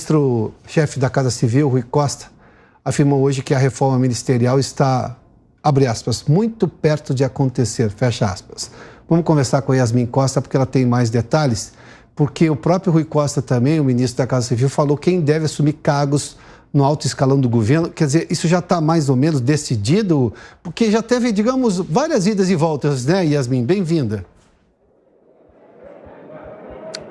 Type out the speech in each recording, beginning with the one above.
ministro-chefe da Casa Civil, Rui Costa, afirmou hoje que a reforma ministerial está, abre aspas, muito perto de acontecer, fecha aspas. Vamos conversar com a Yasmin Costa, porque ela tem mais detalhes, porque o próprio Rui Costa também, o ministro da Casa Civil, falou quem deve assumir cargos no alto escalão do governo. Quer dizer, isso já está mais ou menos decidido, porque já teve, digamos, várias idas e voltas, né, Yasmin? Bem-vinda.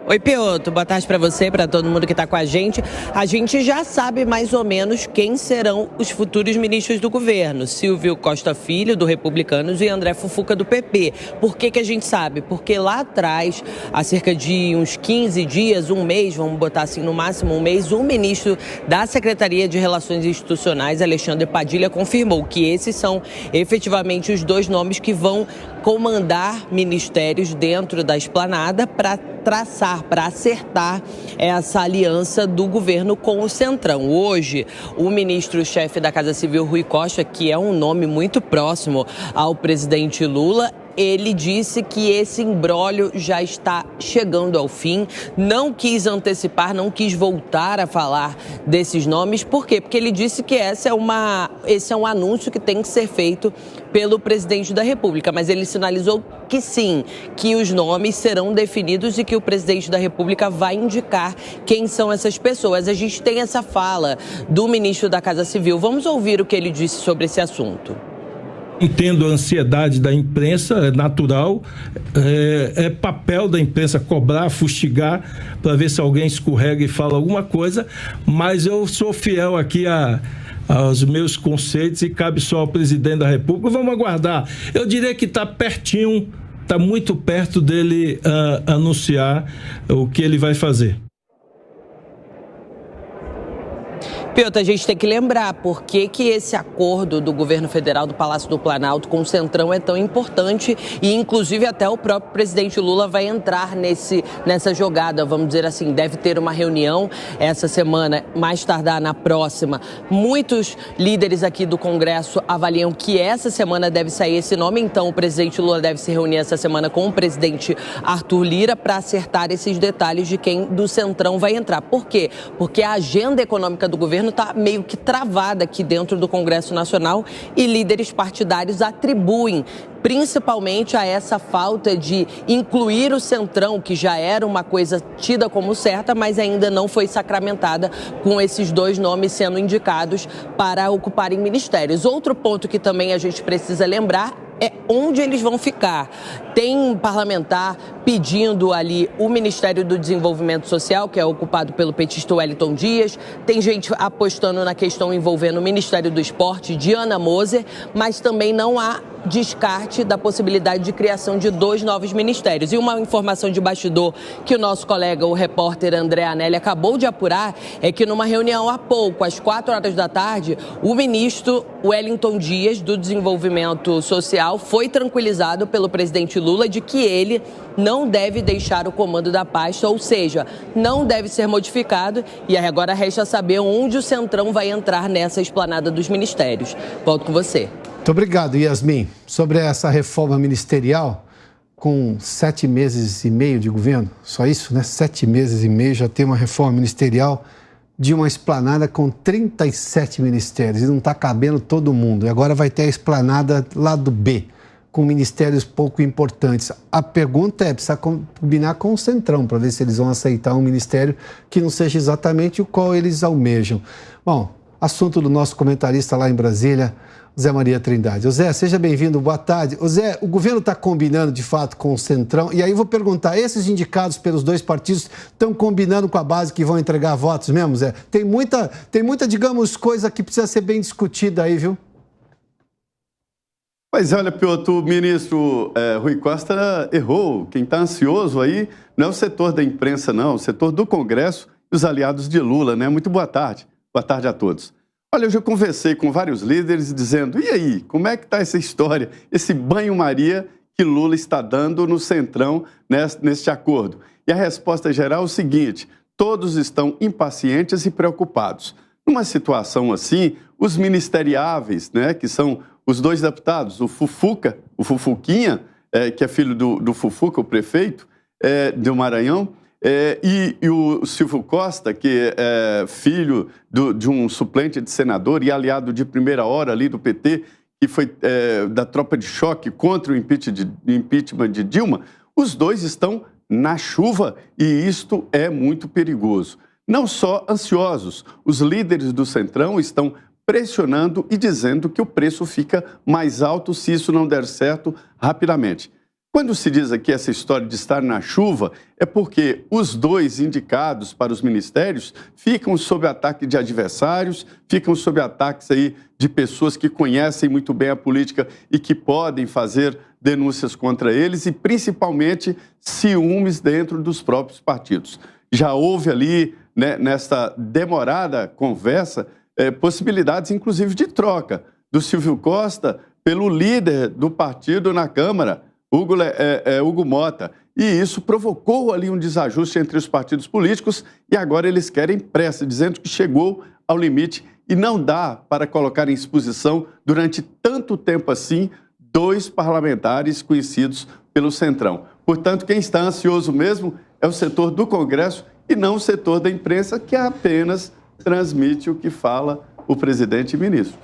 Oi, Pioto, boa tarde para você, para todo mundo que está com a gente. A gente já sabe mais ou menos quem serão os futuros ministros do governo. Silvio Costa Filho, do Republicanos, e André Fufuca, do PP. Por que a gente sabe? Porque lá atrás, há cerca de uns 15 dias, um mês, vamos botar assim, no máximo um mês, o ministro da Secretaria de Relações Institucionais, Alexandre Padilha, confirmou que esses são efetivamente os dois nomes que vão comandar ministérios dentro da esplanada para traçar, para acertar essa aliança do governo com o Centrão. Hoje, o ministro-chefe da Casa Civil, Rui Costa, que é um nome muito próximo ao presidente Lula, ele disse que esse imbróglio já está chegando ao fim, não quis antecipar, não quis voltar a falar desses nomes. Por quê? Porque ele disse que esse é um anúncio que tem que ser feito pelo presidente da República, mas ele sinalizou que sim, que os nomes serão definidos e que o presidente da República vai indicar quem são essas pessoas. A gente tem essa fala do ministro da Casa Civil. Vamos ouvir o que ele disse sobre esse assunto. Entendo a ansiedade da imprensa, é natural, é papel da imprensa cobrar, fustigar, para ver se alguém escorrega e fala alguma coisa, mas eu sou fiel aqui aos meus conceitos e cabe só ao presidente da República. Vamos aguardar. Eu diria que está pertinho, está muito perto dele anunciar o que ele vai fazer. Piotr, a gente tem que lembrar por que esse acordo do governo federal, do Palácio do Planalto com o Centrão é tão importante e, inclusive, até o próprio presidente Lula vai entrar nessa jogada, vamos dizer assim, deve ter uma reunião essa semana, mais tardar na próxima. Muitos líderes aqui do Congresso avaliam que essa semana deve sair esse nome, então o presidente Lula deve se reunir essa semana com o presidente Arthur Lira para acertar esses detalhes de quem do Centrão vai entrar. Por quê? Porque a agenda econômica do governo está meio que travada aqui dentro do Congresso Nacional e líderes partidários atribuem principalmente a essa falta de incluir o Centrão, que já era uma coisa tida como certa, mas ainda não foi sacramentada, com esses dois nomes sendo indicados para ocuparem ministérios. Outro ponto que também a gente precisa lembrar é onde eles vão ficar. Tem um parlamentar pedindo ali o Ministério do Desenvolvimento Social, que é ocupado pelo petista Wellington Dias. Tem gente apostando na questão envolvendo o Ministério do Esporte, Diana Moser, mas também não há descarte da possibilidade de criação de dois novos ministérios. E uma informação de bastidor que o nosso colega, o repórter André Anelli, acabou de apurar é que numa reunião há pouco, às 4 horas da tarde, o ministro Wellington Dias, do Desenvolvimento Social, foi tranquilizado pelo presidente Lula de que ele não deve deixar o comando da pasta, ou seja, não deve ser modificado, e aí agora resta saber onde o Centrão vai entrar nessa esplanada dos ministérios. Volto com você. Muito obrigado, Yasmin. Sobre essa reforma ministerial, com 7 meses e meio de governo, só isso, né? 7 meses e meio já tem uma reforma ministerial de uma esplanada com 37 ministérios e não está cabendo todo mundo. E agora vai ter a esplanada lado B, com ministérios pouco importantes. A pergunta é, precisa combinar com o Centrão para ver se eles vão aceitar um ministério que não seja exatamente o qual eles almejam. Bom, assunto do nosso comentarista lá em Brasília, Zé Maria Trindade. Ô Zé, seja bem-vindo, boa tarde. Ô Zé, o governo está combinando de fato com o Centrão, e aí vou perguntar, esses indicados pelos dois partidos estão combinando com a base que vão entregar votos mesmo, Zé? Tem muita, digamos, coisa que precisa ser bem discutida aí, viu? Pois olha, Piotr, o ministro Rui Costa errou. Quem está ansioso aí não é o setor da imprensa, não, o setor do Congresso e os aliados de Lula, né? Muito boa tarde. Boa tarde a todos. Olha, eu já conversei com vários líderes dizendo, e aí, como é que está essa história, esse banho-maria que Lula está dando no Centrão neste acordo? E a resposta geral é o seguinte, todos estão impacientes e preocupados. Numa situação assim, os ministeriáveis, né, que são os dois deputados, o Fufuca, o Fufuquinha, que é filho do Fufuca, o prefeito do Maranhão, E o Silvio Costa, que é filho de um suplente de senador e aliado de primeira hora ali do PT, que foi da tropa de choque contra o impeachment de Dilma, os dois estão na chuva e isto é muito perigoso. Não só ansiosos, os líderes do Centrão estão pressionando e dizendo que o preço fica mais alto se isso não der certo rapidamente. Quando se diz aqui essa história de estar na chuva, é porque os dois indicados para os ministérios ficam sob ataque de adversários, ficam sob ataques aí de pessoas que conhecem muito bem a política e que podem fazer denúncias contra eles e, principalmente, ciúmes dentro dos próprios partidos. Já houve ali, né, nesta demorada conversa, possibilidades, inclusive, de troca do Silvio Costa pelo líder do partido na Câmara, Hugo Mota. E isso provocou ali um desajuste entre os partidos políticos e agora eles querem pressa, dizendo que chegou ao limite e não dá para colocar em exposição durante tanto tempo assim dois parlamentares conhecidos pelo Centrão. Portanto, quem está ansioso mesmo é o setor do Congresso e não o setor da imprensa, que apenas transmite o que fala o presidente e ministro.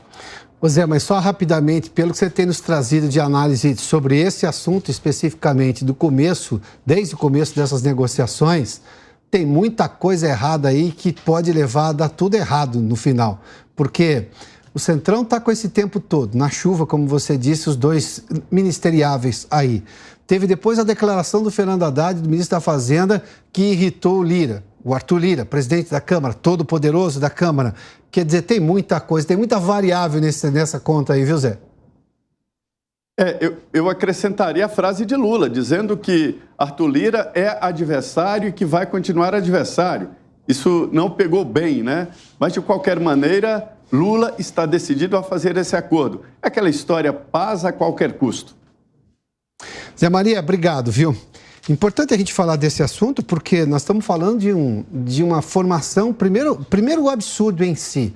Zé, mas só rapidamente, pelo que você tem nos trazido de análise sobre esse assunto especificamente do começo, desde o começo dessas negociações, tem muita coisa errada aí que pode levar a dar tudo errado no final. Porque o Centrão está com esse tempo todo, na chuva, como você disse, os dois ministeriáveis aí. Teve depois a declaração do Fernando Haddad, do ministro da Fazenda, que irritou o Lira. O Arthur Lira, presidente da Câmara, todo poderoso da Câmara. Quer dizer, tem muita coisa, tem muita variável nessa conta aí, viu, Zé? Eu acrescentaria a frase de Lula, dizendo que Arthur Lira é adversário e que vai continuar adversário. Isso não pegou bem, né? Mas, de qualquer maneira, Lula está decidido a fazer esse acordo. É aquela história, paz a qualquer custo. Zé Maria, obrigado, viu? Importante a gente falar desse assunto porque nós estamos falando de uma formação, primeiro o absurdo em si,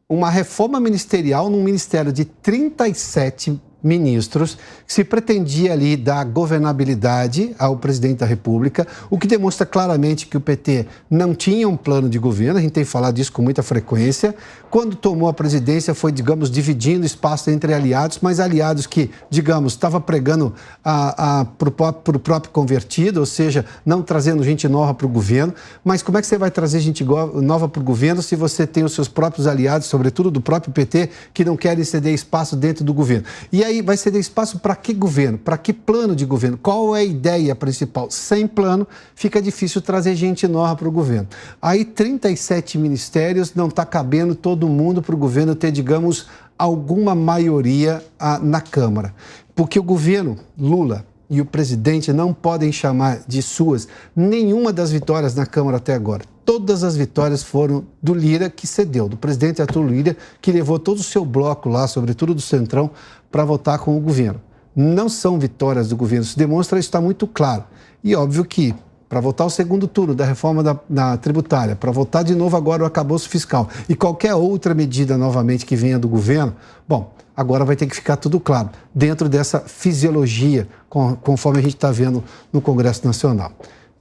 uma reforma ministerial num ministério de 37 ministros, que se pretendia ali dar governabilidade ao presidente da República, o que demonstra claramente que o PT não tinha um plano de governo, a gente tem falado disso com muita frequência. Quando tomou a presidência foi, digamos, dividindo espaço entre aliados, mas aliados que, digamos, estavam pregando para o próprio convertido, ou seja, não trazendo gente nova para o governo. Mas como é que você vai trazer gente nova para o governo se você tem os seus próprios aliados, sobretudo do próprio PT, que não querem ceder espaço dentro do governo? E aí vai ceder espaço para que governo? Para que plano de governo? Qual é a ideia principal? Sem plano, fica difícil trazer gente nova para o governo. Aí 37 ministérios, não está cabendo todo mundo para o governo ter, digamos, alguma maioria na Câmara. Porque o governo Lula e o presidente não podem chamar de suas nenhuma das vitórias na Câmara até agora. Todas as vitórias foram do Lira, que cedeu, do presidente Arthur Lira, que levou todo o seu bloco lá, sobretudo do Centrão, para votar com o governo. Não são vitórias do governo, isso demonstra, isso está muito claro. E óbvio que, para votar o segundo turno da reforma da tributária, para votar de novo agora o arcabouço fiscal e qualquer outra medida novamente que venha do governo, bom, agora vai ter que ficar tudo claro, dentro dessa fisiologia, conforme a gente está vendo no Congresso Nacional,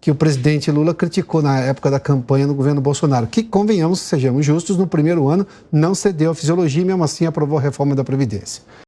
que o presidente Lula criticou na época da campanha no governo Bolsonaro, que, convenhamos, sejamos justos, no primeiro ano não cedeu à fisiologia e mesmo assim aprovou a reforma da Previdência.